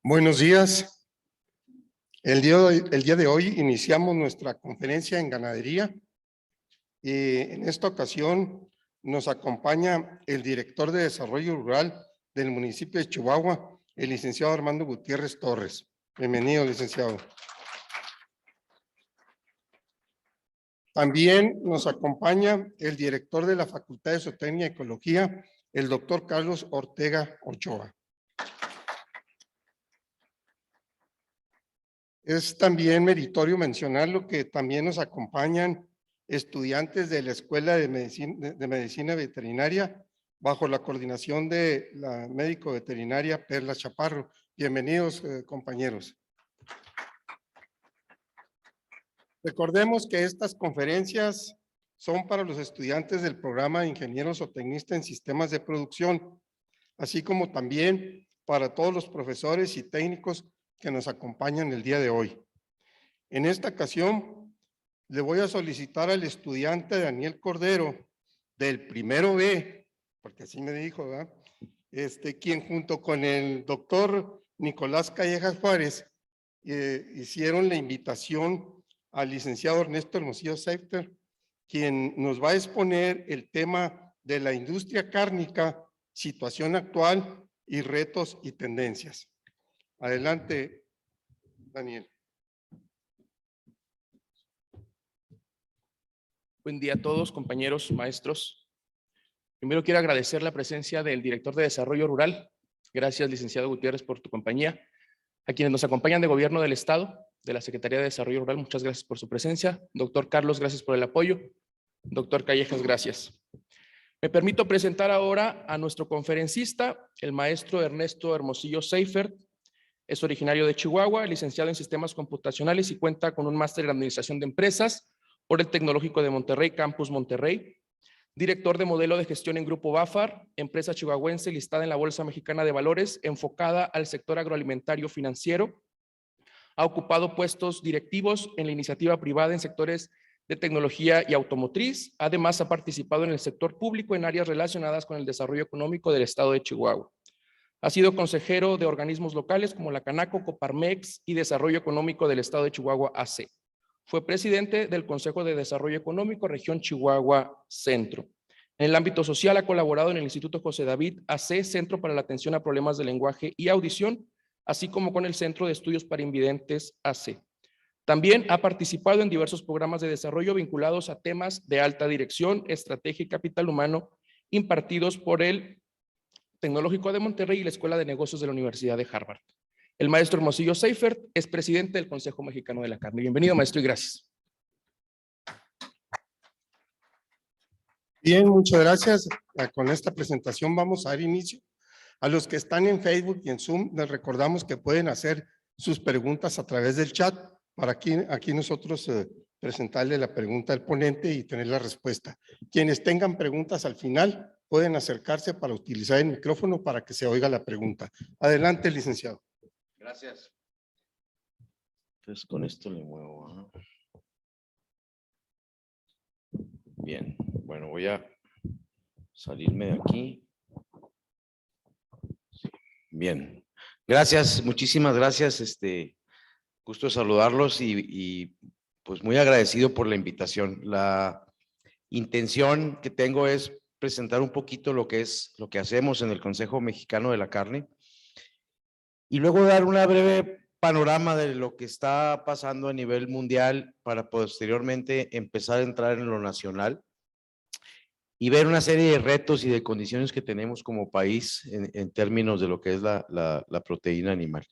Buenos días. El día de hoy iniciamos nuestra conferencia en ganadería y en esta ocasión nos acompaña el director de Desarrollo Rural del municipio de Chihuahua, el licenciado Armando Gutiérrez Torres. Bienvenido, licenciado. También nos acompaña el director de la Facultad de Zootecnia y Ecología, el doctor Carlos Ortega Ochoa. Es también meritorio mencionarlo que también nos acompañan estudiantes de la Escuela de Medicina Veterinaria bajo la coordinación de la médico veterinaria Perla Chaparro. Bienvenidos, compañeros. Recordemos que estas conferencias son para los estudiantes del programa de ingenieros o tecnistas en sistemas de producción, así como también para todos los profesores y técnicos que nos acompañan el día de hoy. En esta ocasión, le voy a solicitar al estudiante Daniel Cordero, del primero B, porque así me dijo, ¿verdad? Quien junto con el doctor Nicolás Callejas Juárez hicieron la invitación al licenciado Ernesto Hermosillo Seifert, quien nos va a exponer el tema de la industria cárnica, situación actual y retos y tendencias. Adelante, Daniel. Buen día a todos, compañeros, maestros. Primero quiero agradecer la presencia del director de Desarrollo Rural. Gracias, licenciado Gutiérrez, por tu compañía. A quienes nos acompañan de Gobierno del Estado, de la Secretaría de Desarrollo Rural, muchas gracias por su presencia. Doctor Carlos, gracias por el apoyo. Doctor Callejas, gracias. Me permito presentar ahora a nuestro conferencista, el maestro Ernesto Hermosillo Seifert. Es originario de Chihuahua, licenciado en Sistemas Computacionales y cuenta con un máster en Administración de Empresas por el Tecnológico de Monterrey, Campus Monterrey. Director de Modelo de Gestión en Grupo BAFAR, empresa chihuahuense listada en la Bolsa Mexicana de Valores, enfocada al sector agroalimentario financiero. Ha ocupado puestos directivos en la iniciativa privada en sectores de tecnología y automotriz. Además, ha participado en el sector público en áreas relacionadas con el desarrollo económico del estado de Chihuahua. Ha sido consejero de organismos locales como la Canaco, Coparmex y Desarrollo Económico del estado de Chihuahua AC. Fue presidente del Consejo de Desarrollo Económico Región Chihuahua Centro. En el ámbito social ha colaborado en el Instituto José David AC, Centro para la Atención a Problemas de Lenguaje y Audición, así como con el Centro de Estudios para Invidentes AC. También ha participado en diversos programas de desarrollo vinculados a temas de alta dirección, estrategia y capital humano, impartidos por el Tecnológico de Monterrey y la Escuela de Negocios de la Universidad de Harvard. El maestro Hermosillo Seifert es presidente del Consejo Mexicano de la Carne. Bienvenido, maestro, y gracias. Bien, muchas gracias. Con esta presentación vamos a dar inicio. A los que están en Facebook y en Zoom, les recordamos que pueden hacer sus preguntas a través del chat para aquí nosotros presentarle la pregunta al ponente y tener la respuesta. Quienes tengan preguntas al final pueden acercarse para utilizar el micrófono para que se oiga la pregunta. Adelante, licenciado. Gracias. Entonces con esto le muevo. ¿No? Bien, bueno, voy a salirme de aquí. Bien, gracias, muchísimas gracias. Gusto saludarlos y pues muy agradecido por la invitación. La intención que tengo es presentar un poquito lo que hacemos en el Consejo Mexicano de la Carne y luego dar una breve panorama de lo que está pasando a nivel mundial para posteriormente empezar a entrar en lo nacional y ver una serie de retos y de condiciones que tenemos como país en términos de lo que es la proteína animal.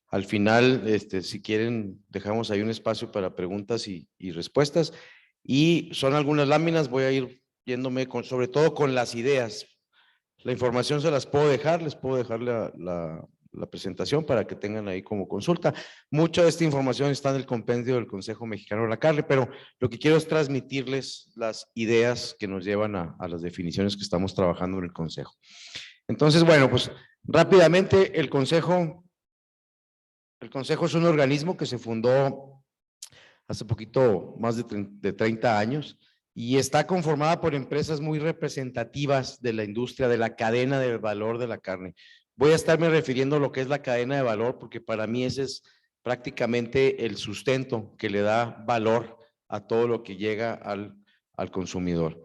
Al final, si quieren, dejamos ahí un espacio para preguntas y respuestas. Y son algunas láminas, voy a ir yéndome sobre todo con las ideas. La información se las puedo dejar, les puedo dejar la presentación para que tengan ahí como consulta. Mucha de esta información está en el compendio del Consejo Mexicano de la Carne, pero lo que quiero es transmitirles las ideas que nos llevan a las definiciones que estamos trabajando en el Consejo. Entonces, bueno, pues rápidamente el Consejo es un organismo que se fundó hace poquito, más de 30 años, y está conformada por empresas muy representativas de la industria, de la cadena de valor de la carne. Voy a estarme refiriendo a lo que es la cadena de valor, porque para mí ese es prácticamente el sustento que le da valor a todo lo que llega al consumidor.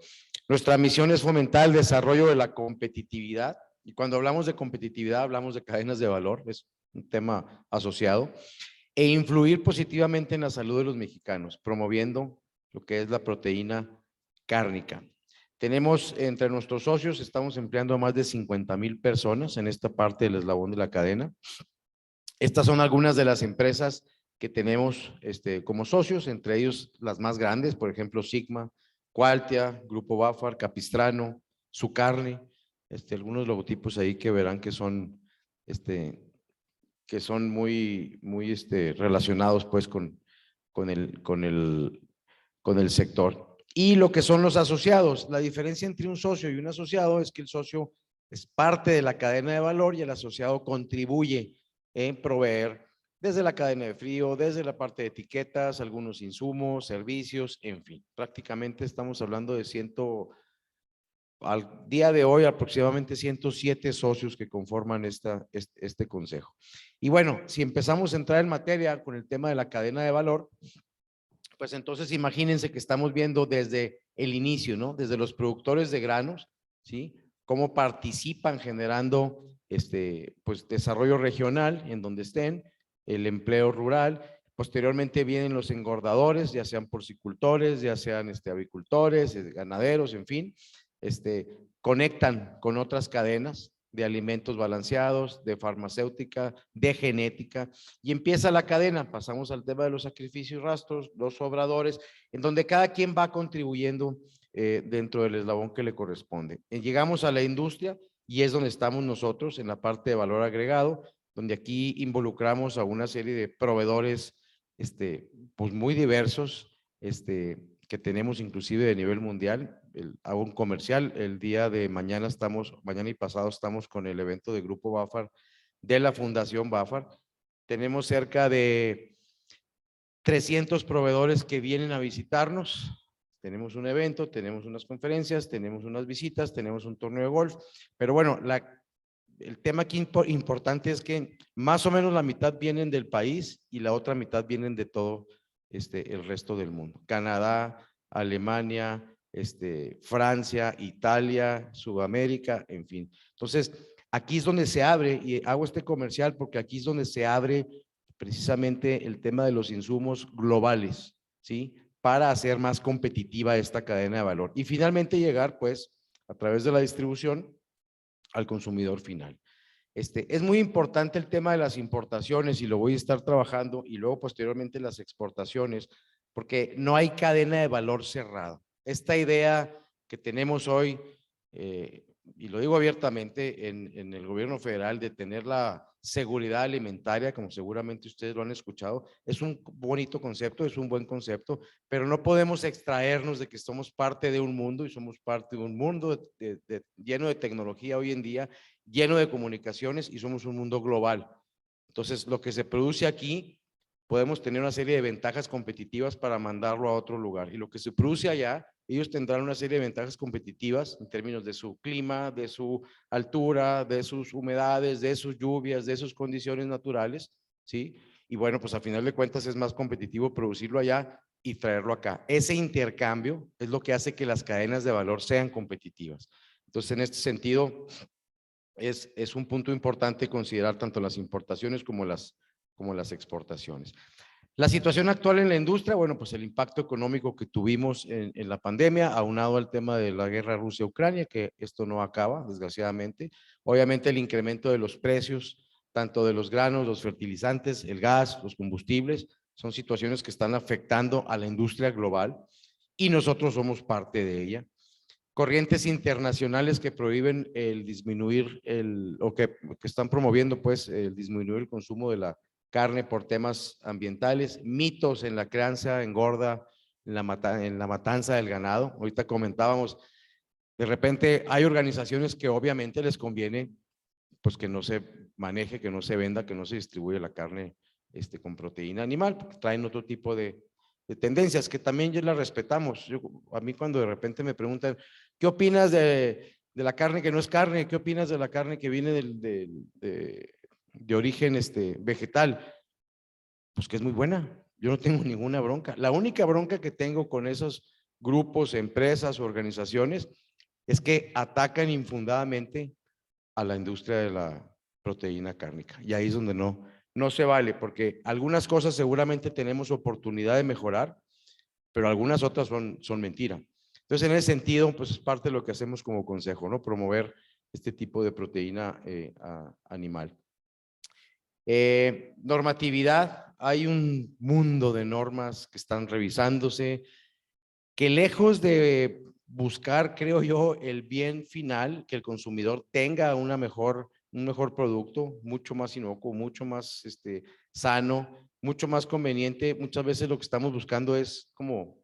Nuestra misión es fomentar el desarrollo de la competitividad, y cuando hablamos de competitividad hablamos de cadenas de valor, es un tema asociado, e influir positivamente en la salud de los mexicanos, promoviendo lo que es la proteína cárnica. Tenemos entre nuestros socios, estamos empleando a más de 50,000 personas en esta parte del eslabón de la cadena. Estas son algunas de las empresas que tenemos como socios, entre ellos las más grandes, por ejemplo, Sigma, Qualtia, Grupo Bafar, Capistrano, Su Carne, algunos logotipos ahí que verán que son muy relacionados pues con el sector. Y lo que son los asociados, la diferencia entre un socio y un asociado es que el socio es parte de la cadena de valor y el asociado contribuye en proveer desde la cadena de frío, desde la parte de etiquetas, algunos insumos, servicios, en fin. Prácticamente estamos hablando de al día de hoy aproximadamente 107 socios que conforman este consejo. Y bueno, si empezamos a entrar en materia con el tema de la cadena de valor, pues entonces imagínense que estamos viendo desde el inicio, ¿no? Desde los productores de granos, ¿sí? Cómo participan generando pues desarrollo regional en donde estén, el empleo rural. Posteriormente vienen los engordadores, ya sean porcicultores, ya sean avicultores, ganaderos, en fin, conectan con otras cadenas de alimentos balanceados, de farmacéutica, de genética, y empieza la cadena. Pasamos al tema de los sacrificios y rastros, los obradores, en donde cada quien va contribuyendo dentro del eslabón que le corresponde. Llegamos a la industria y es donde estamos nosotros en la parte de valor agregado, donde aquí involucramos a una serie de proveedores pues muy diversos, que tenemos inclusive de nivel mundial. Hago un comercial, el día de mañana y pasado estamos con el evento de Grupo Bafar, de la Fundación Bafar. Tenemos cerca de 300 proveedores que vienen a visitarnos. Tenemos un evento, tenemos unas conferencias, tenemos unas visitas, tenemos un torneo de golf, pero bueno, el tema aquí importante es que más o menos la mitad vienen del país y la otra mitad vienen de todo el resto del mundo. Canadá, Alemania, Francia, Italia, Sudamérica, en fin. Entonces, aquí es donde se abre, y hago este comercial porque aquí es donde se abre precisamente el tema de los insumos globales, ¿sí? Para hacer más competitiva esta cadena de valor. Y finalmente llegar, pues, a través de la distribución al consumidor final. Es muy importante el tema de las importaciones y lo voy a estar trabajando, y luego posteriormente las exportaciones, porque no hay cadena de valor cerrada. Esta idea que tenemos hoy, y lo digo abiertamente, en el gobierno federal, de tener la seguridad alimentaria, como seguramente ustedes lo han escuchado, es un bonito concepto, es un buen concepto, pero no podemos extraernos de que somos parte de un mundo, y somos parte de un mundo lleno de tecnología hoy en día, lleno de comunicaciones, y somos un mundo global. Entonces, lo que se produce aquí, podemos tener una serie de ventajas competitivas para mandarlo a otro lugar, y lo que se produce allá, ellos tendrán una serie de ventajas competitivas en términos de su clima, de su altura, de sus humedades, de sus lluvias, de sus condiciones naturales, ¿sí? Y bueno, pues a final de cuentas es más competitivo producirlo allá y traerlo acá. Ese intercambio es lo que hace que las cadenas de valor sean competitivas. Entonces, en este sentido, es un punto importante considerar tanto las importaciones como las exportaciones. La situación actual en la industria, bueno, pues el impacto económico que tuvimos en la pandemia, aunado al tema de la guerra Rusia-Ucrania, que esto no acaba, desgraciadamente. Obviamente el incremento de los precios, tanto de los granos, los fertilizantes, el gas, los combustibles, son situaciones que están afectando a la industria global y nosotros somos parte de ella. Corrientes internacionales que prohíben el disminuir o que están promoviendo pues el disminuir el consumo de la carne por temas ambientales, mitos en la crianza, engorda, en la matanza del ganado. Ahorita comentábamos, de repente hay organizaciones que obviamente les conviene pues que no se maneje, que no se venda, que no se distribuya la carne con proteína animal, porque traen otro tipo de tendencias que también ya las respetamos. A mí cuando de repente me preguntan, ¿qué opinas de la carne que no es carne. ¿Qué opinas de la carne que viene de origen vegetal? Pues que es muy buena. Yo no tengo ninguna bronca. La única bronca que tengo con esos grupos, empresas, organizaciones, es que atacan infundadamente a la industria de la proteína cárnica. Y ahí es donde no se vale, porque algunas cosas seguramente tenemos oportunidad de mejorar, pero algunas otras son mentira. Entonces, en ese sentido, pues es parte de lo que hacemos como consejo, ¿no? Promover este tipo de proteína animal. Normatividad, hay un mundo de normas que están revisándose, que lejos de buscar, creo yo, el bien final, que el consumidor tenga un mejor producto, mucho más inocuo, mucho más sano, mucho más conveniente. Muchas veces lo que estamos buscando es como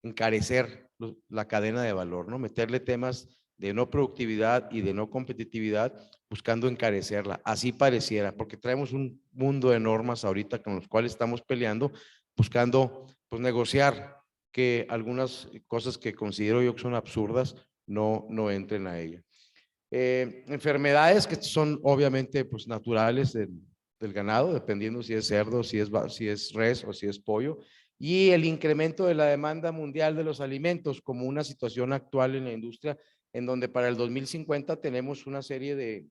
encarecer la cadena de valor, ¿no? Meterle temas de no productividad y de no competitividad, buscando encarecerla. Así pareciera, porque traemos un mundo de normas ahorita con los cuales estamos peleando, buscando pues negociar que algunas cosas que considero yo que son absurdas no entren a ella. Enfermedades que son obviamente pues naturales del ganado, dependiendo si es cerdo, si es res o si es pollo, y el incremento de la demanda mundial de los alimentos como una situación actual en la industria, en donde para el 2050 tenemos una serie de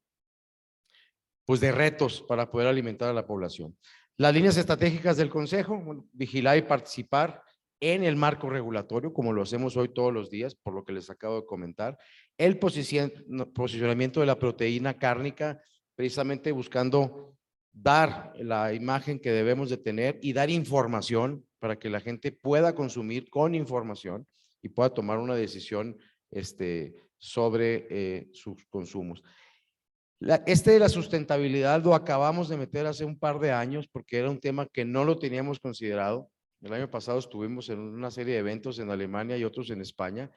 retos para poder alimentar a la población. Las líneas estratégicas del Consejo, bueno, vigilar y participar en el marco regulatorio, como lo hacemos hoy todos los días, por lo que les acabo de comentar. El posicionamiento de la proteína cárnica, precisamente buscando dar la imagen que debemos de tener y dar información para que la gente pueda consumir con información y pueda tomar una decisión sobre sus consumos. De la sustentabilidad lo acabamos de meter hace un par de años porque era un tema que no lo teníamos considerado. El año pasado estuvimos en una serie de eventos en Alemania y otros en España.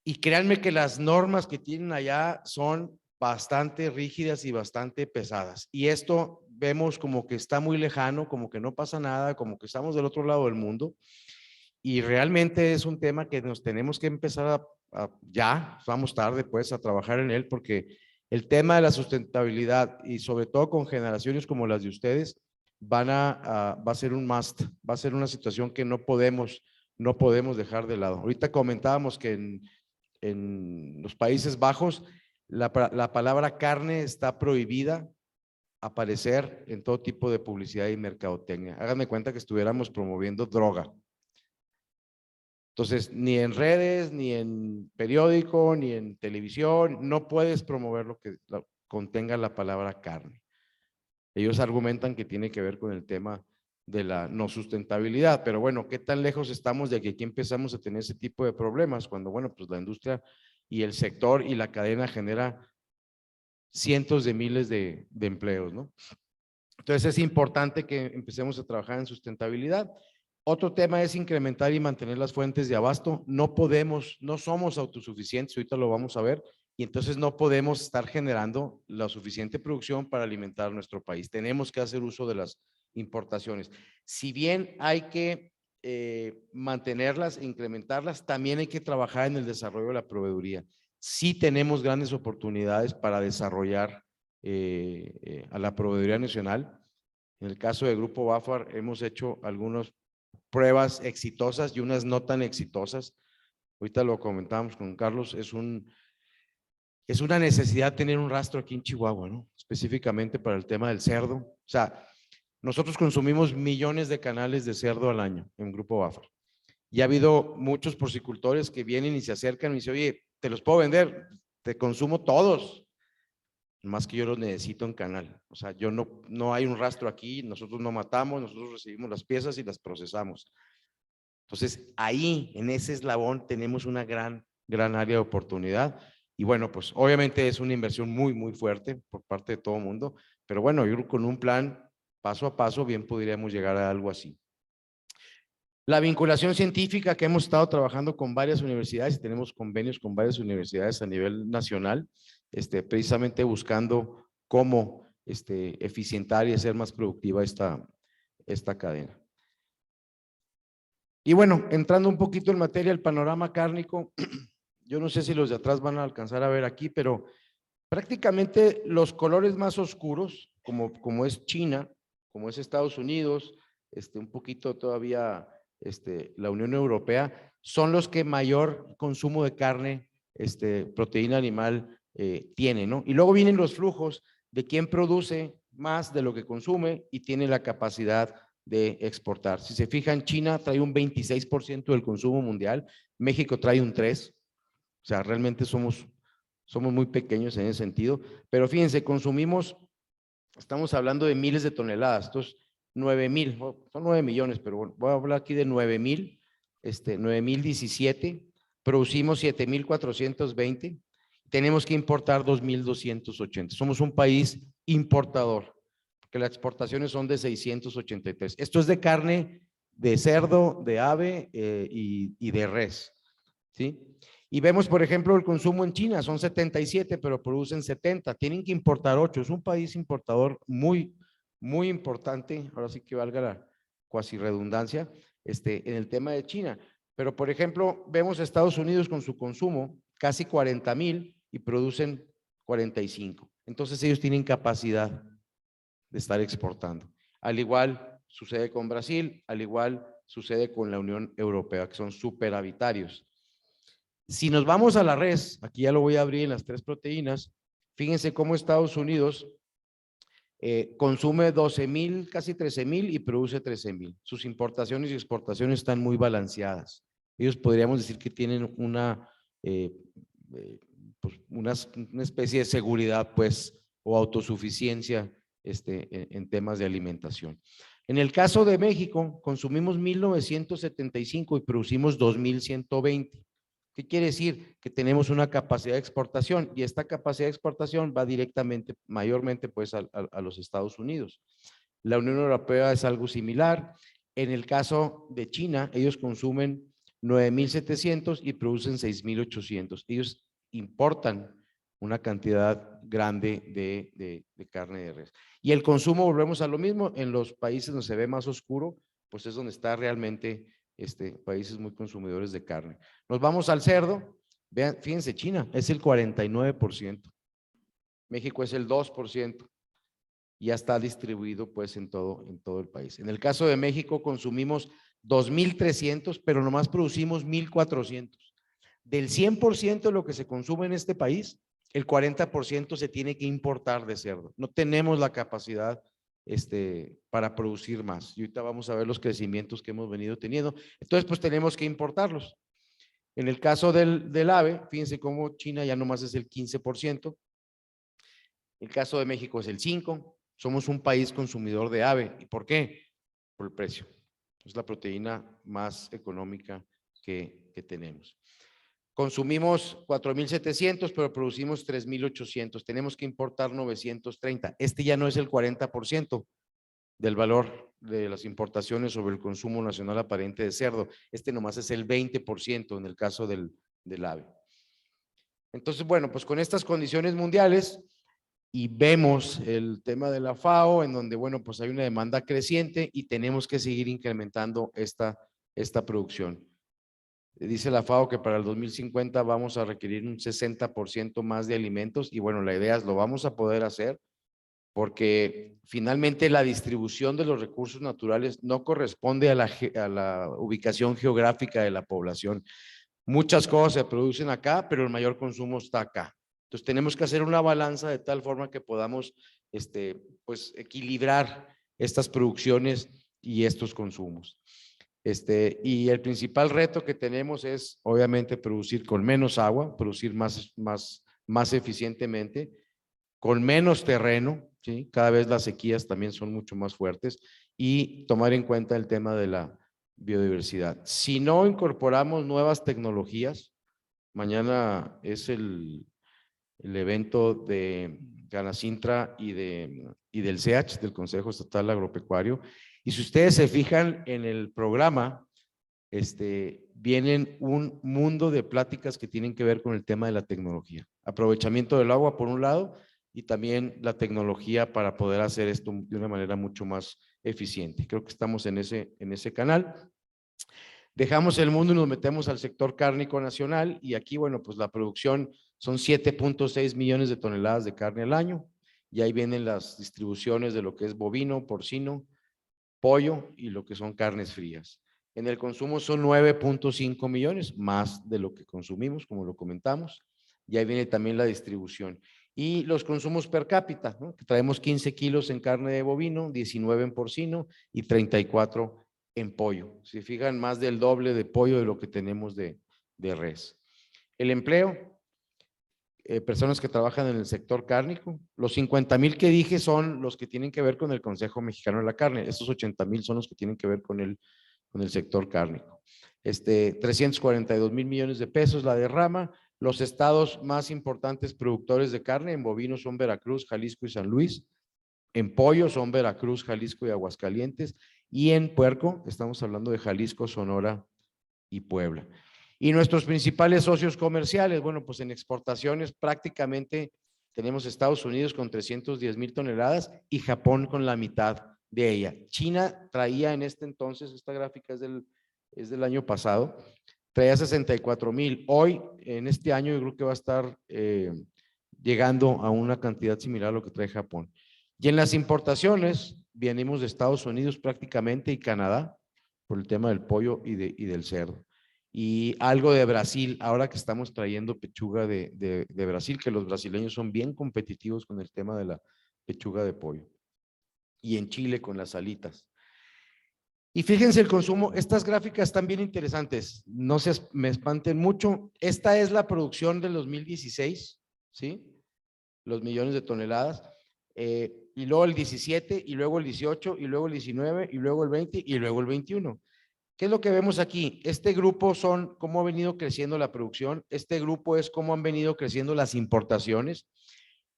Y créanme que las normas que tienen allá son bastante rígidas y bastante pesadas. Y esto vemos como que está muy lejano, como que no pasa nada, como que estamos del otro lado del mundo. Y realmente es un tema que nos tenemos que empezar ya, vamos tarde pues, a trabajar en él, porque el tema de la sustentabilidad y sobre todo con generaciones como las de ustedes, va a ser un must, va a ser una situación que no podemos dejar de lado. Ahorita comentábamos que en los Países Bajos la palabra carne está prohibida aparecer en todo tipo de publicidad y mercadotecnia. Háganme cuenta que estuviéramos promoviendo droga. Entonces, ni en redes, ni en periódico, ni en televisión, no puedes promover lo que contenga la palabra carne. Ellos argumentan que tiene que ver con el tema de la no sustentabilidad, pero bueno, ¿qué tan lejos estamos de que aquí empezamos a tener ese tipo de problemas? Cuando, bueno, pues la industria y el sector y la cadena genera cientos de miles de empleos, ¿no? Entonces es importante que empecemos a trabajar en sustentabilidad. Otro tema es incrementar y mantener las fuentes de abasto. No somos autosuficientes, ahorita lo vamos a ver, y entonces no podemos estar generando la suficiente producción para alimentar nuestro país. Tenemos que hacer uso de las importaciones. Si bien hay que mantenerlas, incrementarlas, también hay que trabajar en el desarrollo de la proveeduría. Sí tenemos grandes oportunidades para desarrollar a la proveeduría nacional. En el caso del Grupo BAFAR hemos hecho algunas pruebas exitosas y unas no tan exitosas. Ahorita lo comentábamos con Carlos, es una necesidad tener un rastro aquí en Chihuahua, ¿no? Específicamente para el tema del cerdo. O sea, nosotros consumimos millones de canales de cerdo al año en Grupo BAFAR. Y ha habido muchos porcicultores que vienen y se acercan y me dicen, oye, te los puedo vender, te consumo todos. Más que yo los necesito en canal. O sea, no hay un rastro aquí, nosotros no matamos, nosotros recibimos las piezas y las procesamos. Entonces, ahí, en ese eslabón, tenemos una gran área de oportunidad. Y bueno, pues obviamente es una inversión muy, muy fuerte por parte de todo el mundo, pero bueno, yo con un plan paso a paso bien podríamos llegar a algo así. La vinculación científica que hemos estado trabajando con varias universidades y tenemos convenios con varias universidades a nivel nacional, precisamente buscando cómo eficientar y hacer más productiva esta cadena. Y bueno, entrando un poquito en materia, el panorama cárnico, Yo no sé si los de atrás van a alcanzar a ver aquí, pero prácticamente los colores más oscuros, como es China, como es Estados Unidos, un poquito todavía la Unión Europea, son los que mayor consumo de carne, proteína animal tiene, ¿no? Y luego vienen los flujos de quién produce más de lo que consume y tiene la capacidad de exportar. Si se fijan, China trae un 26% del consumo mundial, México trae un 3%, o sea, realmente somos muy pequeños en ese sentido, pero fíjense, consumimos, estamos hablando de miles de toneladas, estos 9,000, son 9 millones, pero bueno, voy a hablar aquí de 9,000, 9,017, producimos 7,420, tenemos que importar 2,280. Somos un país importador, porque las exportaciones son de 683. Esto es de carne de cerdo, de ave y de res, ¿sí? Y vemos, por ejemplo, el consumo en China, son 77, pero producen 70, tienen que importar 8, es un país importador muy importante, ahora sí que valga la cuasi redundancia, en el tema de China. Pero, por ejemplo, vemos a Estados Unidos con su consumo, casi 40,000 y producen 45. Entonces ellos tienen capacidad de estar exportando. Al igual sucede con Brasil, al igual sucede con la Unión Europea, que son superavitarios. Si nos vamos a la res, aquí ya lo voy a abrir en las 3 proteínas, fíjense cómo Estados Unidos consume 12,000, casi 13,000 y produce 13,000. Sus importaciones y exportaciones están muy balanceadas. Ellos podríamos decir que tienen pues una especie de seguridad, pues, o autosuficiencia en temas de alimentación. En el caso de México, consumimos 1,975 y producimos 2,120. ¿Qué quiere decir? Que tenemos una capacidad de exportación y esta capacidad de exportación va directamente, mayormente pues a los Estados Unidos. La Unión Europea es algo similar. En el caso de China, ellos consumen 9,700 y producen 6,800. Ellos importan una cantidad grande de carne de res. Y el consumo, volvemos a lo mismo, en los países donde se ve más oscuro, pues es donde está realmente países muy consumidores de carne. Nos vamos al cerdo, vean, fíjense, China es el 49%, México es el 2%, ya está distribuido pues en todo el país. En el caso de México consumimos 2,300, pero nomás producimos 1,400. Del 100% de lo que se consume en este país, el 40% se tiene que importar de cerdo. No tenemos la capacidad para producir más. Y ahorita vamos a ver los crecimientos que hemos venido teniendo. Entonces, pues tenemos que importarlos. En el caso del ave, fíjense cómo China ya nomás es el 15%. El caso de México es el 5%. Somos un país consumidor de ave. ¿Y por qué? Por el precio. Es la proteína más económica que tenemos. Consumimos 4,700, pero producimos 3,800. Tenemos que importar 930. Ya no es el 40% del valor de las importaciones sobre el consumo nacional aparente de cerdo. Nomás es el 20% en el caso del ave. Entonces, bueno, pues con estas condiciones mundiales y vemos el tema de la FAO, en donde, bueno, pues hay una demanda creciente y tenemos que seguir incrementando esta producción. Dice la FAO que para el 2050 vamos a requerir un 60% más de alimentos y bueno, la idea es lo vamos a poder hacer porque finalmente la distribución de los recursos naturales no corresponde a la ubicación geográfica de la población. Muchas cosas se producen acá, pero el mayor consumo está acá. Entonces tenemos que hacer una balanza de tal forma que podamos pues equilibrar estas producciones y estos consumos. Y el principal reto que tenemos es obviamente producir con menos agua, producir más eficientemente, con menos terreno, ¿sí? Cada vez las sequías también son mucho más fuertes y tomar en cuenta el tema de la biodiversidad. Si no incorporamos nuevas tecnologías, mañana es el evento de Canacintra y del CEACH, del Consejo Estatal Agropecuario. Y si ustedes se fijan en el programa, vienen un mundo de pláticas que tienen que ver con el tema de la tecnología. Aprovechamiento del agua por un lado y también la tecnología para poder hacer esto de una manera mucho más eficiente. Creo que estamos en ese canal. Dejamos el mundo y nos metemos al sector cárnico nacional y aquí, bueno, pues la producción son 7.6 millones de toneladas de carne al año y ahí vienen las distribuciones de lo que es bovino, porcino, pollo y lo que son carnes frías. En el consumo son 9.5 millones, más de lo que consumimos, como lo comentamos, y ahí viene también la distribución. Y los consumos per cápita, ¿no? Que traemos 15 kilos en carne de bovino, 19 en porcino y 34 en pollo. Si fijan, más del doble de pollo de lo que tenemos de res. El empleo, personas que trabajan en el sector cárnico, los 50,000 que dije son los que tienen que ver con el Consejo Mexicano de la Carne, estos 80,000 son los que tienen que ver con el sector cárnico. 342,000 millones de pesos la derrama. Los estados más importantes productores de carne en bovino son Veracruz, Jalisco y San Luis. En pollo son Veracruz, Jalisco y Aguascalientes. Y en puerco estamos hablando de Jalisco, Sonora y Puebla. Y nuestros principales socios comerciales, bueno, pues en exportaciones prácticamente tenemos Estados Unidos con 310,000 toneladas y Japón con la mitad de ella. China traía en este entonces, esta gráfica es del año pasado, traía 64,000. Hoy, en este año, yo creo que va a estar llegando a una cantidad similar a lo que trae Japón. Y en las importaciones, venimos de Estados Unidos prácticamente y Canadá, por el tema del pollo y del cerdo. Y algo de Brasil, ahora que estamos trayendo pechuga de Brasil, que los brasileños son bien competitivos con el tema de la pechuga de pollo. Y en Chile con las alitas. Y fíjense el consumo, estas gráficas están bien interesantes, no se me espanten mucho. Esta es la producción del 2016, ¿sí? Los millones de toneladas. Y luego el 17, y luego el 18, y luego el 19, y luego el 20, y luego el 21. ¿Qué es lo que vemos aquí? Este grupo son cómo ha venido creciendo la producción, este grupo es cómo han venido creciendo las importaciones,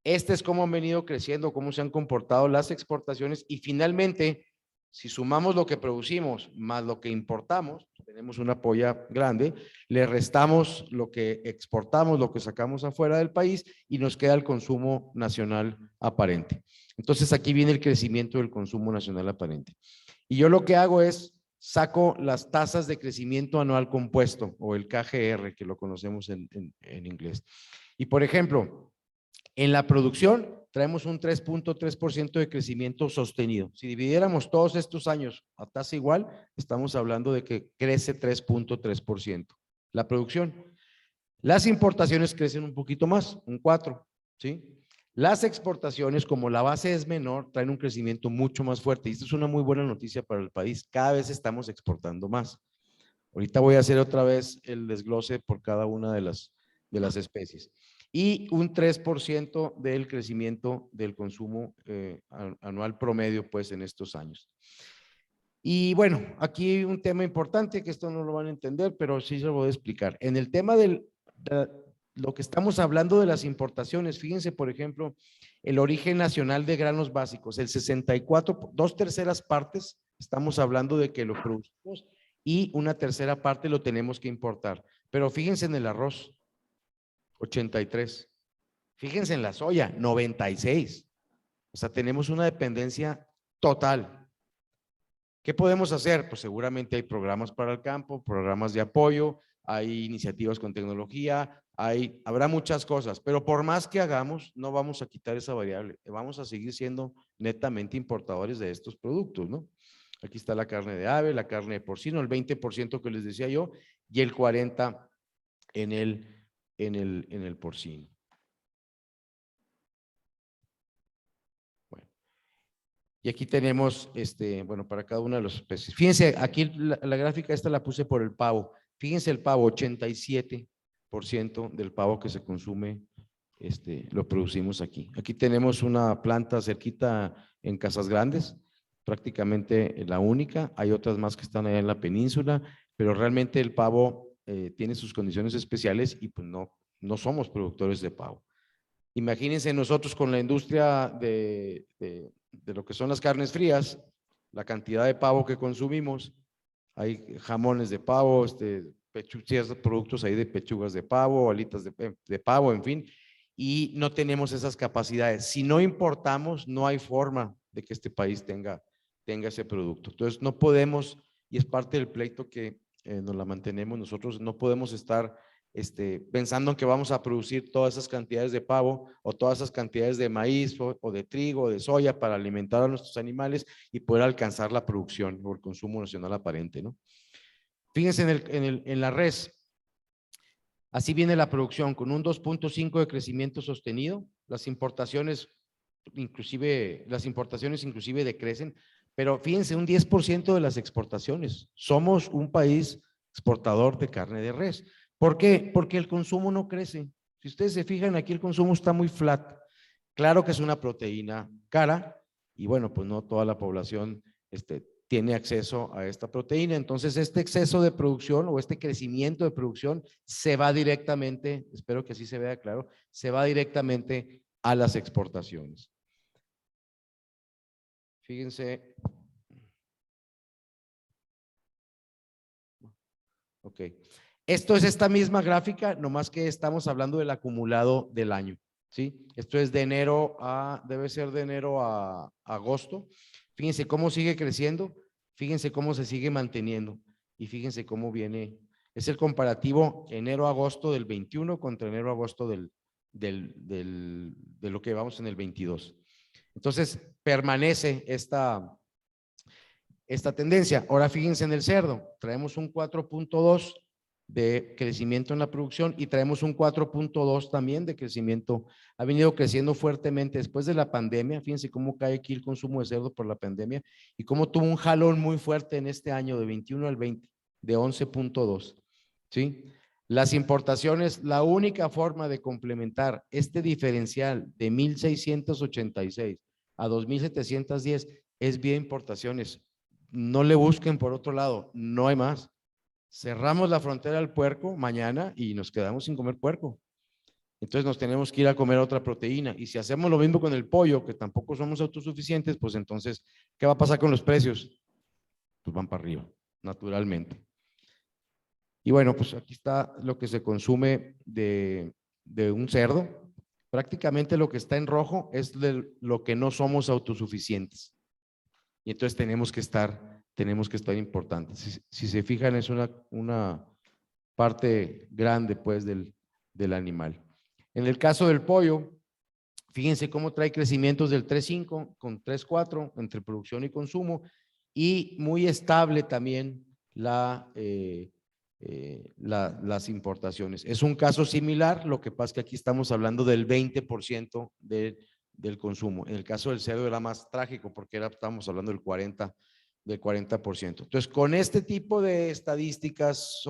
este es cómo han venido creciendo, cómo se han comportado las exportaciones y finalmente, si sumamos lo que producimos más lo que importamos, tenemos una polla grande, le restamos lo que exportamos, lo que sacamos afuera del país y nos queda el consumo nacional aparente. Entonces aquí viene el crecimiento del consumo nacional aparente. Y yo lo que hago es saco las tasas de crecimiento anual compuesto o el KGR, que lo conocemos en inglés. Y por ejemplo, en la producción traemos un 3.3% de crecimiento sostenido. Si dividiéramos todos estos años a tasa igual, estamos hablando de que crece 3.3% la producción. Las importaciones crecen un poquito más, un 4%, ¿sí? Las exportaciones, como la base es menor, traen un crecimiento mucho más fuerte. Y esto es una muy buena noticia para el país. Cada vez estamos exportando más. Ahorita voy a hacer otra vez el desglose por cada una de las especies. Y un 3% del crecimiento del consumo anual promedio, pues, en estos años. Y bueno, aquí hay un tema importante que esto no lo van a entender, pero sí se lo voy a explicar. En el tema de lo que estamos hablando de las importaciones, fíjense, por ejemplo, el origen nacional de granos básicos, el 64, 2/3 partes, estamos hablando de que lo producimos y una tercera parte lo tenemos que importar. Pero fíjense en el arroz, 83. Fíjense en la soya, 96. O sea, tenemos una dependencia total. ¿Qué podemos hacer? Pues seguramente hay programas para el campo, programas de apoyo, hay iniciativas con tecnología, habrá muchas cosas, pero por más que hagamos, no vamos a quitar esa variable. Vamos a seguir siendo netamente importadores de estos productos, ¿no? Aquí está la carne de ave, la carne de porcino, el 20% que les decía yo, y el 40% en el porcino. Bueno, y aquí tenemos, bueno, para cada una de los especies. Fíjense, aquí la gráfica esta la puse por el pavo. Fíjense el pavo, 87% del pavo que se consume, lo producimos aquí. Aquí tenemos una planta cerquita en Casas Grandes, prácticamente la única. Hay otras más que están allá en la península, pero realmente el pavo tiene sus condiciones especiales y pues no somos productores de pavo. Imagínense nosotros con la industria de lo que son las carnes frías, la cantidad de pavo que consumimos, hay jamones de pavo, productos ahí de pechugas de pavo, alitas de pavo, en fin, y no tenemos esas capacidades. Si no importamos, no hay forma de que este país tenga ese producto. Entonces no podemos, y es parte del pleito que nos la mantenemos. Nosotros no podemos estar pensando en que vamos a producir todas esas cantidades de pavo o todas esas cantidades de maíz o de trigo o de soya para alimentar a nuestros animales y poder alcanzar la producción o el consumo nacional aparente, ¿no? Fíjense en la res. Así viene la producción con un 2.5 de crecimiento sostenido. Las importaciones inclusive decrecen, pero fíjense, un 10% de las exportaciones. Somos un país exportador de carne de res. ¿Por qué? Porque el consumo no crece. Si ustedes se fijan, aquí el consumo está muy flat. Claro que es una proteína cara y bueno, pues no toda la población tiene acceso a esta proteína. Entonces, este exceso de producción o este crecimiento de producción se va directamente, espero que así se vea claro, se va directamente a las exportaciones. Fíjense. Ok. Esto es esta misma gráfica, nomás que estamos hablando del acumulado del año, ¿sí? Esto es de enero debe ser de enero a agosto. Fíjense cómo sigue creciendo, fíjense cómo se sigue manteniendo y fíjense cómo viene. Es el comparativo enero-agosto del 21 contra enero-agosto de lo que vamos en el 22. Entonces, permanece esta tendencia. Ahora fíjense en el cerdo, traemos un 4.2 de crecimiento en la producción y traemos un 4.2 también de crecimiento. Ha venido creciendo fuertemente después de la pandemia. Fíjense cómo cae aquí el consumo de cerdo por la pandemia y cómo tuvo un jalón muy fuerte en este año de 21 al 20, de 11.2. ¿Sí? Las importaciones, la única forma de complementar este diferencial de 1,686 a 2,710 es vía importaciones. No le busquen por otro lado, no hay más. Cerramos la frontera al puerco mañana y nos quedamos sin comer puerco. Entonces nos tenemos que ir a comer otra proteína. Y si hacemos lo mismo con el pollo, que tampoco somos autosuficientes, pues entonces, ¿qué va a pasar con los precios? Pues van para arriba, naturalmente. Y bueno, pues aquí está lo que se consume de un cerdo. Prácticamente lo que está en rojo es lo que no somos autosuficientes. Y entonces tenemos que estar importantes. Si se fijan, es una parte grande pues del animal. En el caso del pollo, fíjense cómo trae crecimientos del 3.5 con 3.4 entre producción y consumo y muy estable también las importaciones. Es un caso similar, lo que pasa es que aquí estamos hablando del 20% del consumo. En el caso del cerdo era más trágico porque estábamos hablando del 40%. Entonces, con este tipo de estadísticas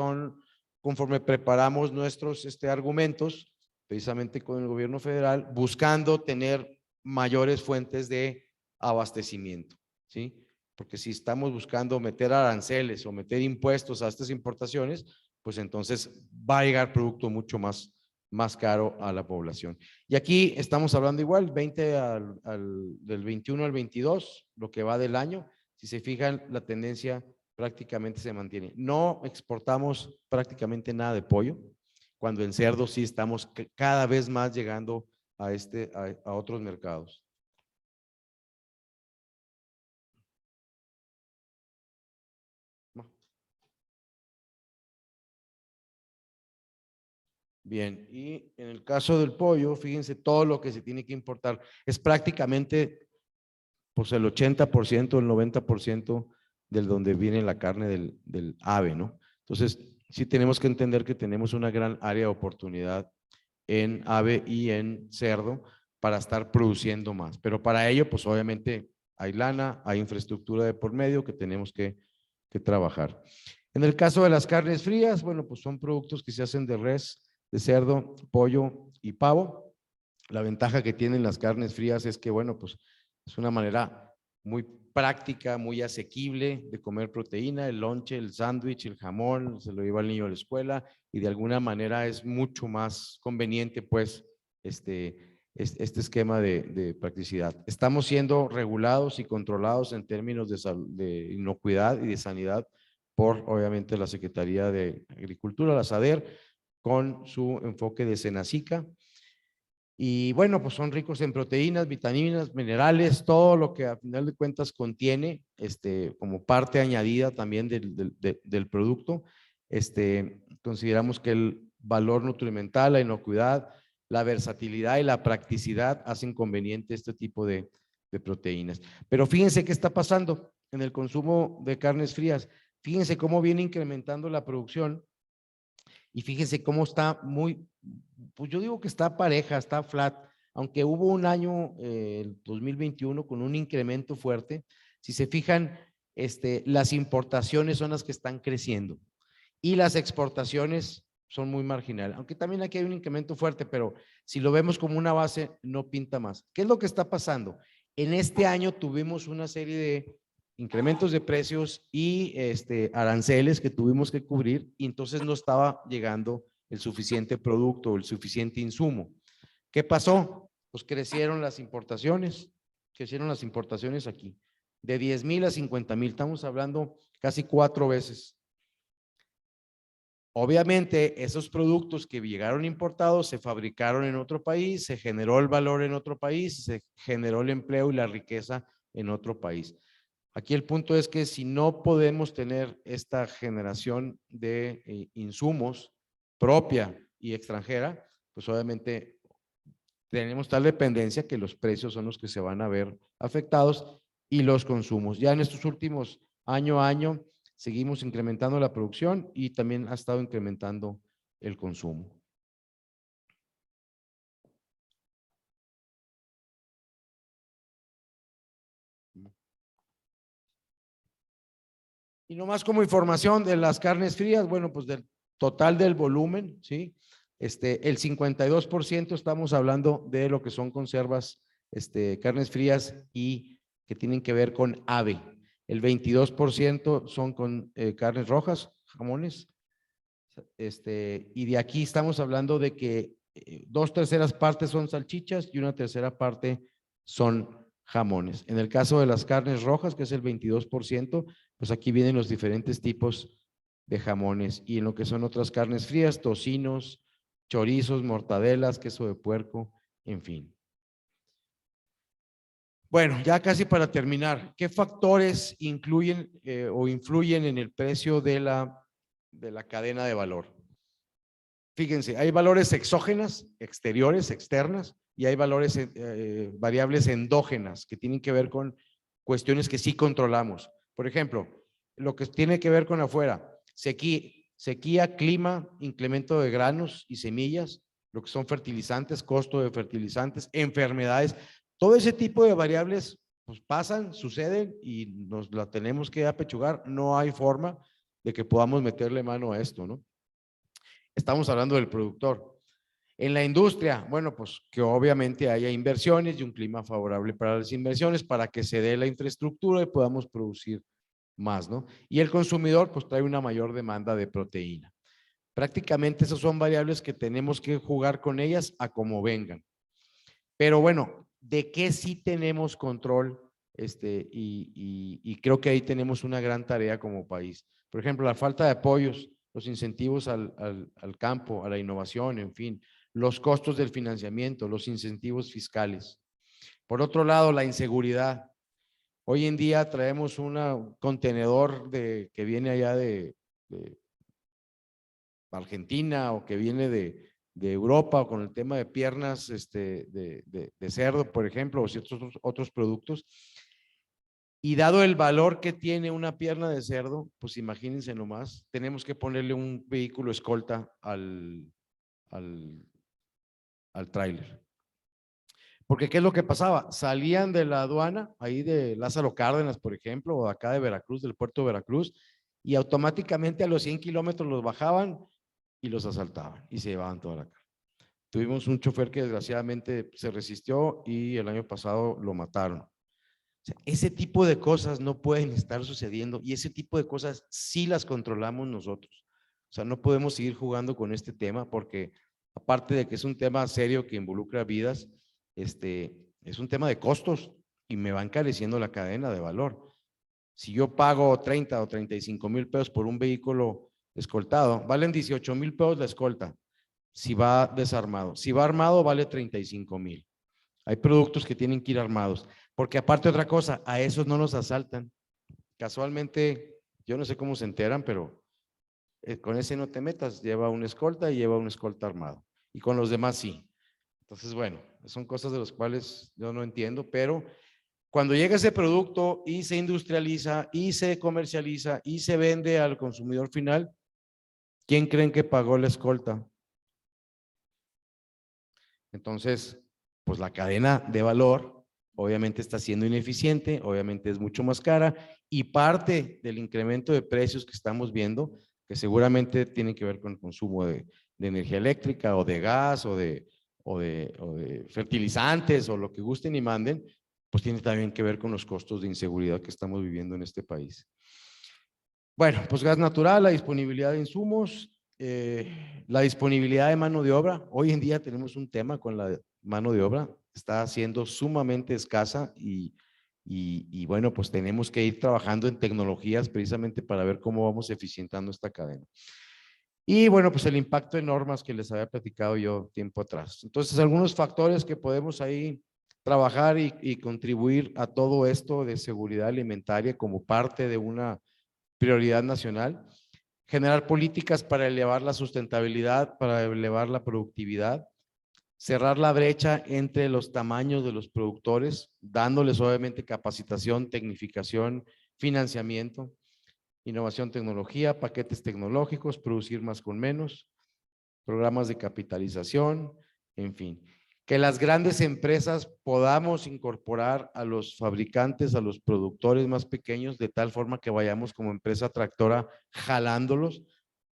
conforme preparamos nuestros argumentos, precisamente con el gobierno federal, buscando tener mayores fuentes de abastecimiento, ¿sí? Porque si estamos buscando meter aranceles o meter impuestos a estas importaciones, pues entonces va a llegar producto mucho más caro a la población. Y aquí estamos hablando igual, del 21 al 22, lo que va del año. Si se fijan, la tendencia prácticamente se mantiene. No exportamos prácticamente nada de pollo, cuando en cerdo sí estamos cada vez más llegando a otros mercados. Bien, y en el caso del pollo, fíjense todo lo que se tiene que importar. Es prácticamente pues el 80%, el 90% del donde viene la carne del ave, ¿no? Entonces, sí tenemos que entender que tenemos una gran área de oportunidad en ave y en cerdo para estar produciendo más. Pero para ello, pues obviamente hay lana, hay infraestructura de por medio que tenemos que trabajar. En el caso de las carnes frías, bueno, pues son productos que se hacen de res, de cerdo, pollo y pavo. La ventaja que tienen las carnes frías es que, bueno, pues es una manera muy práctica, muy asequible de comer proteína, el lonche, el sándwich, el jamón, se lo lleva el niño a la escuela y de alguna manera es mucho más conveniente, pues, este esquema de practicidad. Estamos siendo regulados y controlados en términos de inocuidad y de sanidad por, obviamente, la Secretaría de Agricultura, la SADER, con su enfoque de Senacica. Y bueno, pues son ricos en proteínas, vitaminas, minerales, todo lo que a final de cuentas contiene como parte añadida también del producto. Consideramos que el valor nutrimental, la inocuidad, la versatilidad y la practicidad hacen conveniente este tipo de proteínas. Pero fíjense qué está pasando en el consumo de carnes frías. Fíjense cómo viene incrementando la producción y fíjense cómo está pues yo digo que está pareja, está flat, aunque hubo un año, el 2021, con un incremento fuerte. Si se fijan, las importaciones son las que están creciendo y las exportaciones son muy marginales, aunque también aquí hay un incremento fuerte, pero si lo vemos como una base, no pinta más. ¿Qué es lo que está pasando? En este año tuvimos una serie de incrementos de precios y aranceles que tuvimos que cubrir y entonces no estaba llegando el suficiente producto, el suficiente insumo. ¿Qué pasó? Pues crecieron las importaciones aquí, de 10,000 a 50,000, estamos hablando casi 4 veces. Obviamente, esos productos que llegaron importados se fabricaron en otro país, se generó el valor en otro país, se generó el empleo y la riqueza en otro país. Aquí el punto es que si no podemos tener esta generación de insumos propia y extranjera, pues obviamente tenemos tal dependencia que los precios son los que se van a ver afectados y los consumos. Ya en estos últimos año a año seguimos incrementando la producción y también ha estado incrementando el consumo. Y nomás como información de las carnes frías, bueno, pues del total del volumen, ¿sí? El 52% estamos hablando de lo que son conservas, carnes frías y que tienen que ver con ave. El 22% son con carnes rojas, jamones. Y de aquí estamos hablando de que 2/3 partes son salchichas y 1/3 parte son jamones. En el caso de las carnes rojas, que es el 22%, pues aquí vienen los diferentes tipos de jamones. Y en lo que son otras carnes frías, tocinos, chorizos, mortadelas, queso de puerco, en fin. Bueno, ya casi para terminar, ¿qué factores incluyen o influyen en el precio de la cadena de valor? Fíjense, hay valores exógenas, exteriores, externas, y hay valores, variables endógenas que tienen que ver con cuestiones que sí controlamos. Por ejemplo, lo que tiene que ver con afuera, sequía, clima, incremento de granos y semillas, lo que son fertilizantes, costo de fertilizantes, enfermedades, todo ese tipo de variables pues pasan, suceden y nos la tenemos que apechugar. No hay forma de que podamos meterle mano a esto, ¿no? Estamos hablando del productor. En la industria, bueno, pues que obviamente haya inversiones y un clima favorable para las inversiones para que se dé la infraestructura y podamos producir más, ¿no? Y el consumidor pues trae una mayor demanda de proteína. Prácticamente esas son variables que tenemos que jugar con ellas a como vengan. Pero bueno, ¿de qué sí tenemos control? Y creo que ahí tenemos una gran tarea como país. Por ejemplo, la falta de apoyos, los incentivos al campo, a la innovación, en fin, los costos del financiamiento, los incentivos fiscales. Por otro lado, la inseguridad. Hoy en día traemos un contenedor que viene allá de Argentina o que viene de Europa o con el tema de piernas de cerdo, por ejemplo, o ciertos otros productos. Y dado el valor que tiene una pierna de cerdo, pues imagínense nomás, tenemos que ponerle un vehículo escolta al tráiler. Porque ¿qué es lo que pasaba? Salían de la aduana, ahí de Lázaro Cárdenas, por ejemplo, o acá de Veracruz, del puerto de Veracruz, y automáticamente a los 100 kilómetros los bajaban y los asaltaban y se llevaban toda la carga. Tuvimos un chofer que desgraciadamente se resistió y el año pasado lo mataron. O sea, ese tipo de cosas no pueden estar sucediendo y ese tipo de cosas sí las controlamos nosotros. O sea, no podemos seguir jugando con este tema porque aparte de que es un tema serio que involucra vidas, es un tema de costos y me va encareciendo la cadena de valor. Si yo pago 30 o 35 mil pesos por un vehículo escoltado, valen 18 mil pesos la escolta. si va desarmado. Si va armado, vale 35,000. Hay productos que tienen que ir armados, porque aparte otra cosa, a esos no los asaltan. Casualmente, yo no sé cómo se enteran, pero con ese no te metas, lleva una escolta y lleva un escolta armado. Y con los demás sí. Entonces, bueno, son cosas de las cuales yo no entiendo, pero cuando llega ese producto y se industrializa y se comercializa y se vende al consumidor final, ¿quién creen que pagó la escolta? Entonces, pues la cadena de valor obviamente está siendo ineficiente, obviamente es mucho más cara y parte del incremento de precios que estamos viendo, que seguramente tiene que ver con el consumo de energía eléctrica o de gas o de fertilizantes o lo que gusten y manden, pues tiene también que ver con los costos de inseguridad que estamos viviendo en este país. Bueno, pues gas natural, la disponibilidad de insumos, la disponibilidad de mano de obra. Hoy en día tenemos un tema con la mano de obra, está siendo sumamente escasa y bueno, pues tenemos que ir trabajando en tecnologías precisamente para ver cómo vamos eficientando esta cadena. Y bueno, pues el impacto de normas que les había platicado yo tiempo atrás. Entonces, algunos factores que podemos ahí trabajar y contribuir a todo esto de seguridad alimentaria como parte de una prioridad nacional, generar políticas para elevar la sustentabilidad, para elevar la productividad, cerrar la brecha entre los tamaños de los productores, dándoles obviamente capacitación, tecnificación, financiamiento, innovación, tecnología, paquetes tecnológicos, producir más con menos, programas de capitalización, en fin. Que las grandes empresas podamos incorporar a los fabricantes, a los productores más pequeños, de tal forma que vayamos como empresa tractora jalándolos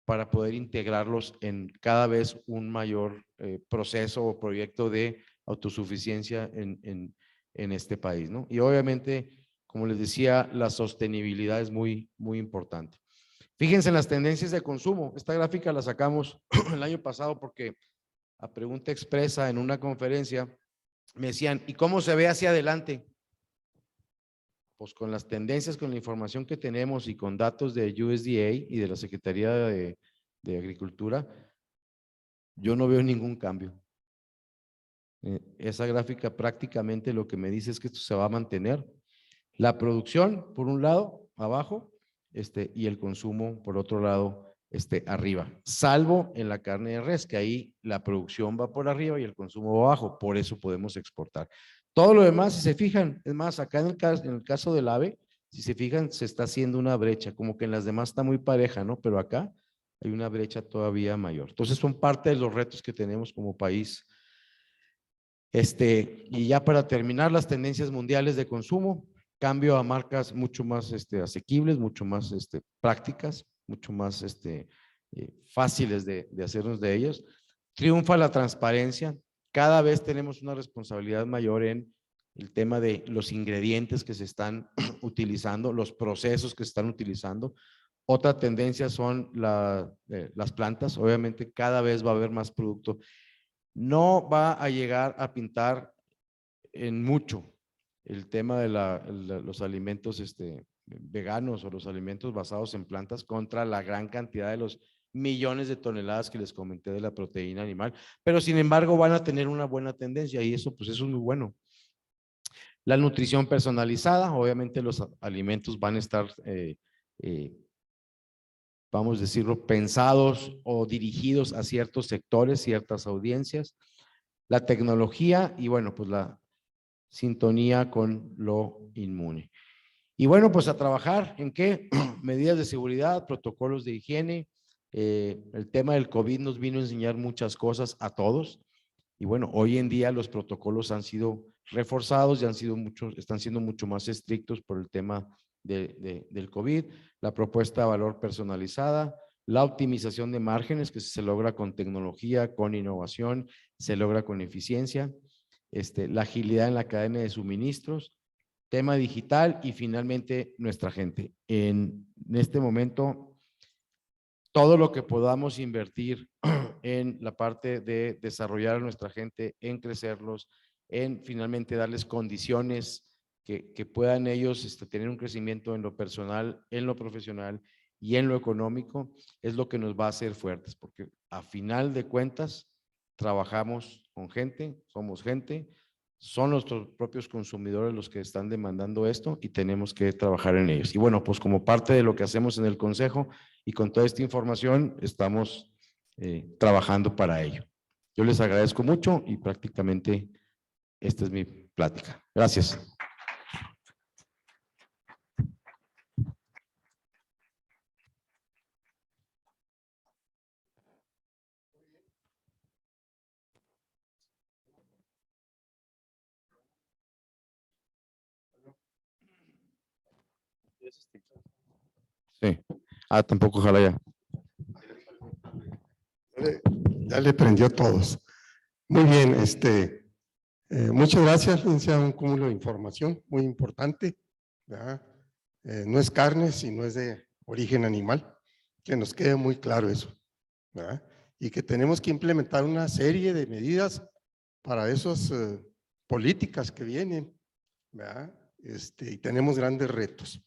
para poder integrarlos en cada vez un mayor proceso o proyecto de autosuficiencia en este país, ¿no? Y obviamente, como les decía, la sostenibilidad es muy, muy importante. Fíjense en las tendencias de consumo. Esta gráfica la sacamos el año pasado porque a pregunta expresa en una conferencia me decían, ¿y cómo se ve hacia adelante? Pues con las tendencias, con la información que tenemos y con datos de USDA y de la Secretaría de Agricultura, yo no veo ningún cambio. Esa gráfica prácticamente lo que me dice es que esto se va a mantener. La producción, por un lado, abajo, y el consumo, por otro lado, arriba. Salvo en la carne de res, que ahí la producción va por arriba y el consumo va abajo. Por eso podemos exportar. Todo lo demás, si se fijan, es más, acá en el caso del ave, si se fijan, se está haciendo una brecha, como que en las demás está muy pareja, ¿no? Pero acá hay una brecha todavía mayor. Entonces, son parte de los retos que tenemos como país. Y ya para terminar, las tendencias mundiales de consumo, cambio a marcas mucho más asequibles, mucho más prácticas, mucho más fáciles de hacernos de ellos. Triunfa la transparencia. Cada vez tenemos una responsabilidad mayor en el tema de los ingredientes que se están utilizando, los procesos que se están utilizando. Otra tendencia son las plantas. Obviamente cada vez va a haber más producto. No va a llegar a pintar en mucho el tema de los alimentos veganos o los alimentos basados en plantas contra la gran cantidad de los millones de toneladas que les comenté de la proteína animal, pero sin embargo van a tener una buena tendencia y eso pues eso es muy bueno. La nutrición personalizada, obviamente los alimentos van a estar vamos a decirlo, pensados o dirigidos a ciertos sectores, ciertas audiencias. La tecnología y bueno, pues la sintonía con lo inmune. Y bueno, pues a trabajar en qué medidas de seguridad, protocolos de higiene. El tema del COVID nos vino a enseñar muchas cosas a todos. Y bueno, hoy en día los protocolos han sido reforzados y están siendo mucho más estrictos por el tema del COVID. La propuesta de valor personalizada, la optimización de márgenes que se logra con tecnología, con innovación, se logra con eficiencia. La agilidad en la cadena de suministros, tema digital y finalmente nuestra gente. En este momento, todo lo que podamos invertir en la parte de desarrollar a nuestra gente, en crecerlos, en finalmente darles condiciones que puedan ellos tener un crecimiento en lo personal, en lo profesional y en lo económico es lo que nos va a hacer fuertes, porque a final de cuentas trabajamos con gente, somos gente, son nuestros propios consumidores los que están demandando esto y tenemos que trabajar en ellos. Y bueno, pues como parte de lo que hacemos en el Consejo y con toda esta información estamos trabajando para ello. Yo les agradezco mucho y prácticamente esta es mi plática. Gracias. Sí. Ah, tampoco, ojalá ya. Ya le prendió a todos. Muy bien, muchas gracias, licenciado. Un cúmulo de información muy importante, ¿verdad? No es carne, sino es de origen animal, que nos quede muy claro eso, ¿verdad? Y que tenemos que implementar una serie de medidas para esas políticas que vienen, ¿verdad? Y tenemos grandes retos.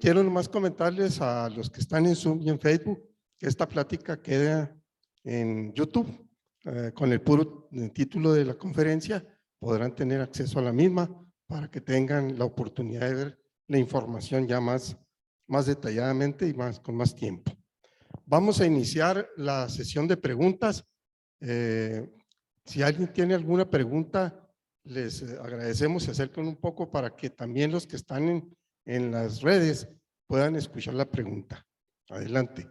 Quiero nomás comentarles a los que están en Zoom y en Facebook que esta plática queda en YouTube con el puro título de la conferencia. Podrán tener acceso a la misma para que tengan la oportunidad de ver la información ya más detalladamente y con más tiempo. Vamos a iniciar la sesión de preguntas. Si alguien tiene alguna pregunta, les agradecemos se acerquen un poco para que también los que están en las redes puedan escuchar la pregunta. Adelante.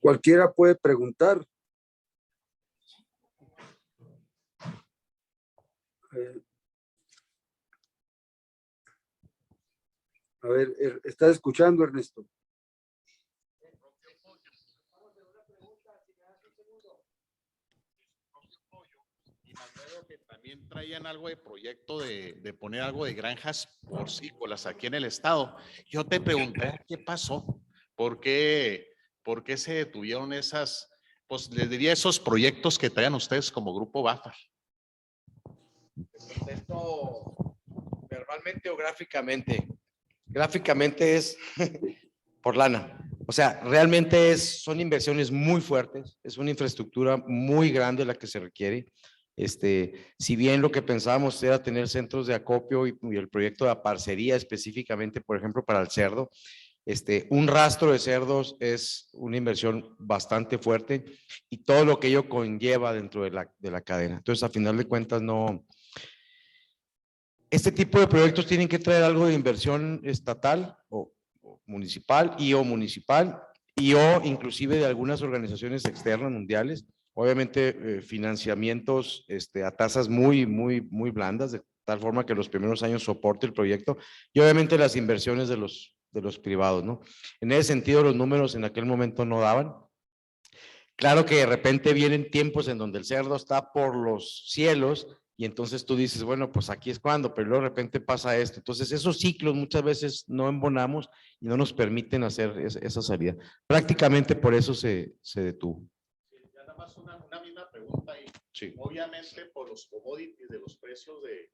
Cualquiera puede preguntar. A ver, ¿estás escuchando, Ernesto? También traían algo de proyecto de poner algo de granjas porcícolas aquí en el estado. Yo te pregunté, ¿qué pasó? ¿Por qué se detuvieron esas, pues les diría, esos proyectos que traían ustedes como Grupo BAFAR? ¿Contesto verbalmente o gráficamente? Gráficamente es por lana. O sea, realmente son inversiones muy fuertes, es una infraestructura muy grande la que se requiere. Si bien lo que pensábamos era tener centros de acopio y el proyecto de parcería específicamente, por ejemplo, para el cerdo, un rastro de cerdos es una inversión bastante fuerte y todo lo que ello conlleva dentro de la cadena. Entonces, a final de cuentas, no. Este tipo de proyectos tienen que traer algo de inversión estatal o municipal y o inclusive de algunas organizaciones externas mundiales. Obviamente financiamientos a tasas muy blandas, de tal forma que los primeros años soporte el proyecto y obviamente las inversiones de los privados, ¿no? En ese sentido, los números en aquel momento no daban. Claro que de repente vienen tiempos en donde el cerdo está por los cielos y entonces tú dices, bueno, pues aquí es cuando, pero luego de repente pasa esto. Entonces esos ciclos muchas veces no embonamos y no nos permiten hacer esa salida. Prácticamente por eso se detuvo. Ya nada más una misma pregunta ahí. Sí. Obviamente por los commodities de los precios de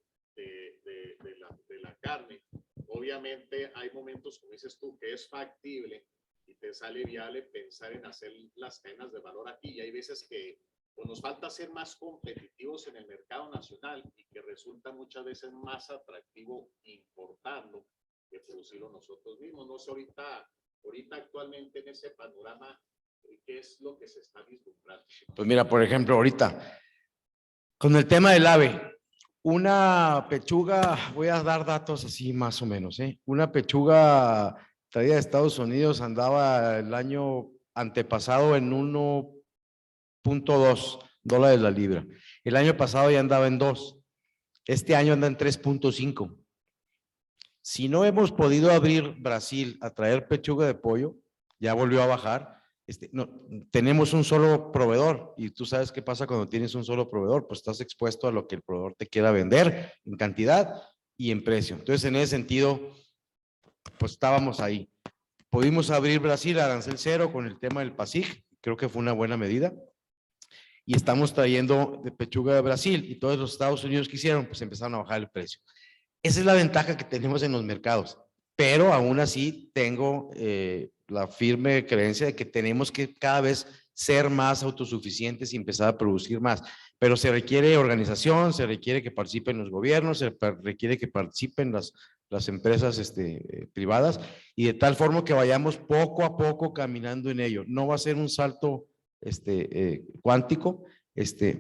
la carne, obviamente hay momentos, como dices tú, que es factible y te sale viable pensar en hacer las cadenas de valor aquí. Y hay veces que pues, nos falta ser más competitivos en el mercado nacional y que resulta muchas veces más atractivo importarlo que producirlo nosotros mismos. No sé ahorita actualmente en ese panorama, ¿qué es lo que se está vislumbrando? Pues mira, por ejemplo, ahorita, con el tema del ave, una pechuga, voy a dar datos así más o menos, una pechuga traída de Estados Unidos andaba el año antepasado en 1.2 dólares la libra. El año pasado ya andaba en 2. Este año anda en 3.5. Si no hemos podido abrir Brasil a traer pechuga de pollo, ya volvió a bajar. No, tenemos un solo proveedor y tú sabes qué pasa cuando tienes un solo proveedor, pues estás expuesto a lo que el proveedor te quiera vender en cantidad y en precio. Entonces, en ese sentido, pues estábamos ahí. Pudimos abrir Brasil a arancel cero con el tema del PASIC, creo que fue una buena medida. Y estamos trayendo de pechuga de Brasil y todos los Estados Unidos que hicieron, pues empezaron a bajar el precio. Esa es la ventaja que tenemos en los mercados, pero aún así tengo la firme creencia de que tenemos que cada vez ser más autosuficientes y empezar a producir más. Pero se requiere organización, se requiere que participen los gobiernos, se requiere que participen las empresas privadas y de tal forma que vayamos poco a poco caminando en ello. No va a ser un salto cuántico,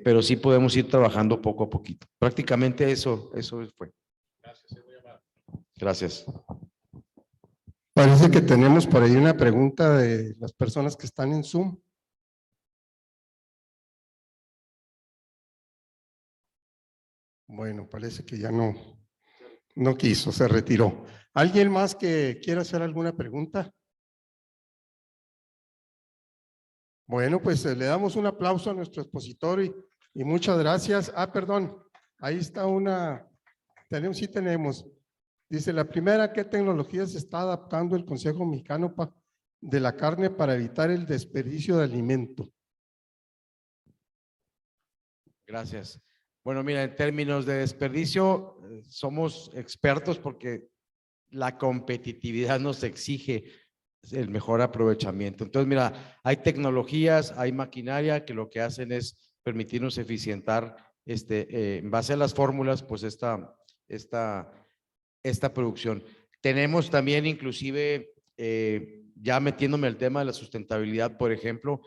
pero sí podemos ir trabajando poco a poquito. Prácticamente eso fue. Gracias, muy amable. Gracias. Parece que tenemos por ahí una pregunta de las personas que están en Zoom. Bueno, parece que ya no quiso, se retiró. ¿Alguien más que quiera hacer alguna pregunta? Bueno, pues le damos un aplauso a nuestro expositor y muchas gracias. Perdón, ahí está sí tenemos. Dice, la primera, ¿qué tecnología se está adaptando el Consejo Mexicano de la Carne para evitar el desperdicio de alimento? Gracias. Bueno, mira, en términos de desperdicio, somos expertos porque la competitividad nos exige el mejor aprovechamiento. Entonces, mira, hay tecnologías, hay maquinaria que lo que hacen es permitirnos eficientar, en base a las fórmulas, pues esta producción. Tenemos también inclusive, ya metiéndome al tema de la sustentabilidad, por ejemplo,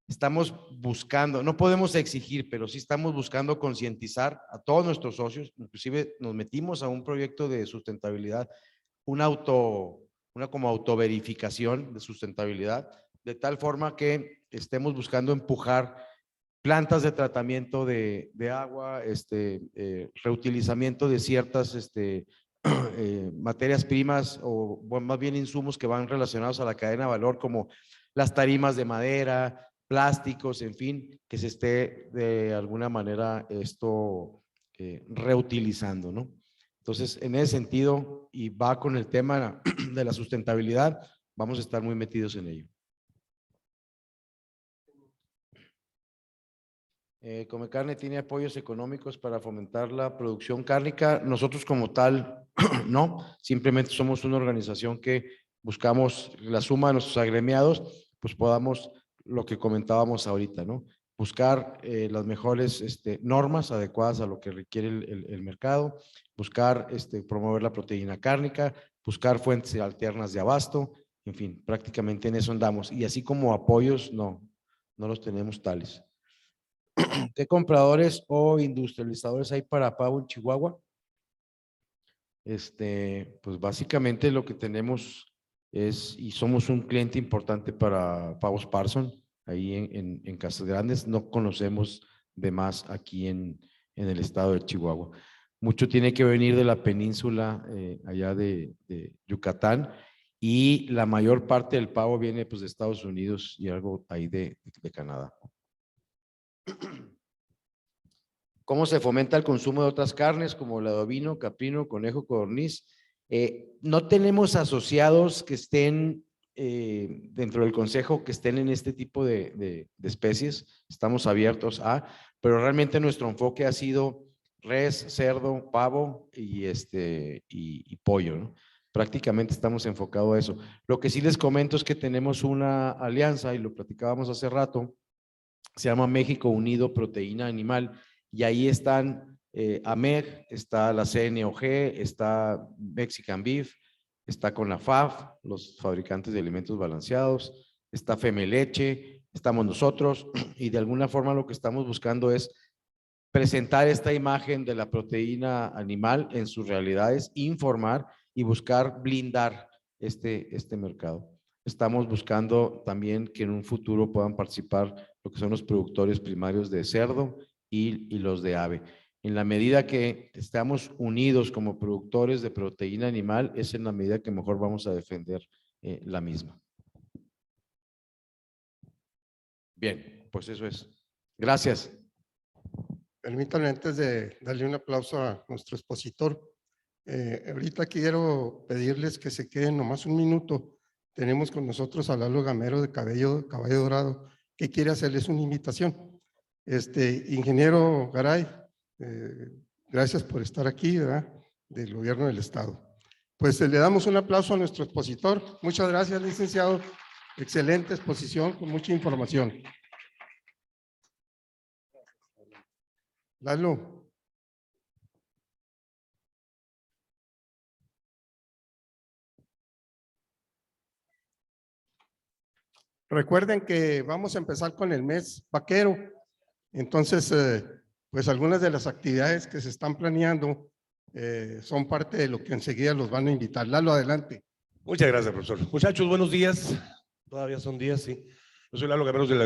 estamos buscando, no podemos exigir, pero sí estamos buscando concientizar a todos nuestros socios, inclusive nos metimos a un proyecto de sustentabilidad, una como autoverificación de sustentabilidad, de tal forma que estemos buscando empujar plantas de tratamiento de agua, reutilizamiento de ciertas materias primas o bueno, más bien insumos que van relacionados a la cadena de valor, como las tarimas de madera, plásticos, en fin, que se esté de alguna manera esto reutilizando, ¿no? Entonces, en ese sentido, y va con el tema de la sustentabilidad, vamos a estar muy metidos en ello. Come Carne tiene apoyos económicos para fomentar la producción cárnica. Nosotros como tal, no, simplemente somos una organización que buscamos la suma de nuestros agremiados, pues podamos, lo que comentábamos ahorita, ¿no? Buscar las mejores normas adecuadas a lo que requiere el mercado, buscar promover la proteína cárnica, buscar fuentes alternas de abasto, en fin, prácticamente en eso andamos. Y así como apoyos, no los tenemos tales. ¿Qué compradores o industrializadores hay para pavo en Chihuahua? Pues básicamente lo que tenemos es, y somos un cliente importante para Pavos Parson, ahí en Casas Grandes. No conocemos de más aquí en el estado de Chihuahua. Mucho tiene que venir de la península allá de Yucatán, y la mayor parte del pavo viene pues de Estados Unidos y algo ahí de Canadá. ¿Cómo se fomenta el consumo de otras carnes como el ovino, caprino, conejo, codorniz? No tenemos asociados que estén dentro del consejo, que estén en este tipo de especies. Estamos abiertos pero realmente nuestro enfoque ha sido res, cerdo, pavo y pollo, ¿no? Prácticamente estamos enfocados a eso. Lo que sí les comento es que tenemos una alianza, y lo platicábamos hace rato, se llama México Unido Proteína Animal, y ahí están AMEG, está la CNOG, está Mexican Beef, está con la FAF, los fabricantes de alimentos balanceados, está Femeleche, estamos nosotros, y de alguna forma lo que estamos buscando es presentar esta imagen de la proteína animal en sus realidades, informar y buscar blindar este mercado. Estamos buscando también que en un futuro puedan participar lo que son los productores primarios de cerdo y los de ave. En la medida que estamos unidos como productores de proteína animal, es en la medida que mejor vamos a defender la misma. Bien, pues eso es. Gracias. Permítanme, antes de darle un aplauso a nuestro expositor, ahorita quiero pedirles que se queden nomás un minuto tenemos con nosotros a Lalo Gamero de Caballo Dorado, que quiere hacerles una invitación. Ingeniero Garay, gracias por estar aquí, ¿verdad? Del gobierno del estado. Pues le damos un aplauso a nuestro expositor. Muchas gracias, licenciado. Excelente exposición con mucha información. Lalo. Recuerden que vamos a empezar con el mes vaquero. Entonces, pues algunas de las actividades que se están planeando son parte de lo que enseguida los van a invitar. Lalo, adelante. Muchas gracias, profesor. Muchachos, buenos días. Todavía son días, sí. Yo soy Lalo Gameros de la